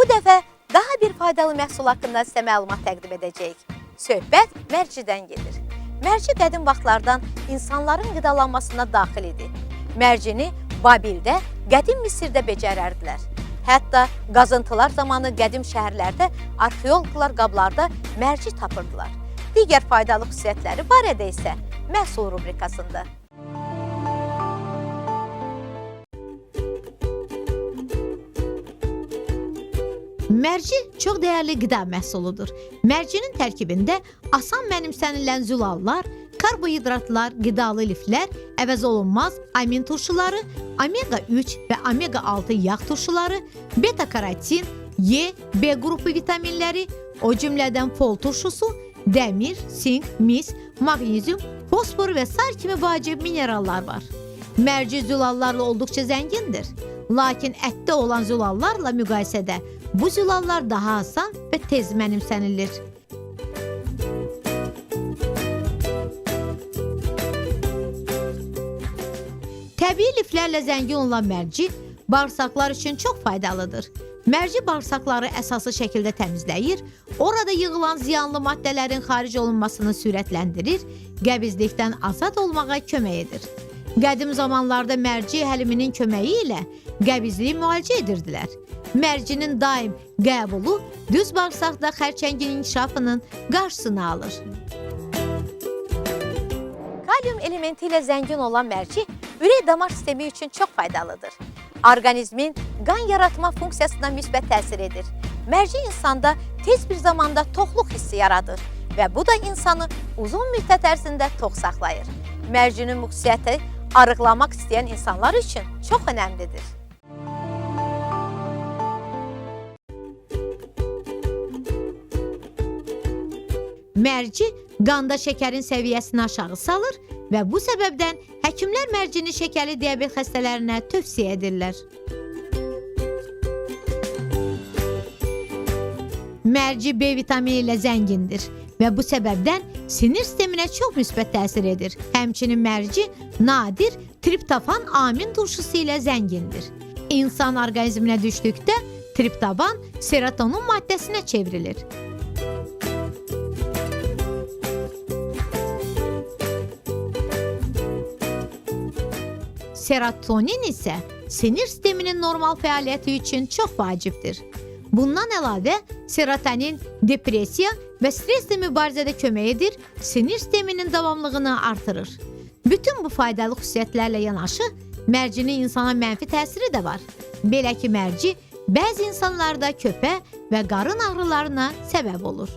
dəfə daha bir faydalı məhsul haqqında sizə məlumat təqdim edəcəyik. Söhbət mərcidən gedir. Mərci qədim vaxtlardan insanların qidalanmasına daxil idi. Mərcini Babildə, qədim Misirdə becərərdilər. Hətta qazıntılar zamanı qədim şəhərlərdə arxeologlar qablarda mərci tapırdılar. Digər faydalı xüsusiyyətləri barədə isə məhsul rubrikasında. Mərci çox dəyərli qida məhsuludur. Mərcinin tərkibində asan mənimsənilən zülallar, karbohidratlar, qidalı liflər, əvəz olunmaz amin turşuları, omega 3 və omega 6 yağ turşuları, beta-karotin, E, B qrupu vitaminləri, o cümlədən fol turşusu, dəmir, sink, mis, maqnezium, fosfor və sair kimi vacib minerallar var. Mərci zülallarla olduqca zəngindir. Lakin ətdə olan zülallarla müqayisədə bu zülallar daha asan və tez mənimsənilir. Təbii liflərlə zəngin olan mərci bağırsaqlar üçün çox faydalıdır. Mərci bağırsaqları əsaslı şəkildə təmizləyir, orada yığılan ziyanlı maddələrin xaric olunmasını sürətləndirir, qəbizlikdən azad olmağa kömək edir. Qədim zamanlarda mərci həliminin köməyi ilə qəbizliyi müalicə edirdilər. Mərcinin daim qəbulu düz bağırsaqda xərçəngin inkişafının qarşısını alır. Kalium elementi ilə zəngin olan mərci ürək-damar sistemi üçün çox faydalıdır. Orqanizmin qan yaratma funksiyasına müsbət təsir edir. Mərci insanda tez bir zamanda toxluq hissi yaradır və bu da insanı uzun müddət ərzində tox saxlayır. Mərcinin bu xüsusiyyəti arıqlamaq istəyən insanlar üçün çox önəmlidir. Mərci qanda şəkərin səviyyəsini aşağı salır və bu səbəbdən həkimlər mərcini şəkərli diabet xəstələrinə tövsiyə edirlər. Mərci B vitamini ilə zəngindir və bu səbəbdən sinir sisteminə çox müsbət təsir edir. Həmçinin mərci nadir triptofan amin turşusu ilə zəngindir. İnsan orqanizminə düşdükdə triptofan serotonin maddəsinə çevrilir. Serotonin isə sinir sisteminin normal fəaliyyəti üçün çox vacibdir. Bundan əlavə, serotonin depressiya və streslə mübarizədə kömək edir, sinir sisteminin davamlılığını artırır. Bütün bu faydalı xüsusiyyətlərlə yanaşı, mərcinin insana mənfi təsiri də var. Belə ki, mərci bəzi insanlarda köpə və qarın ağrılarına səbəb olur.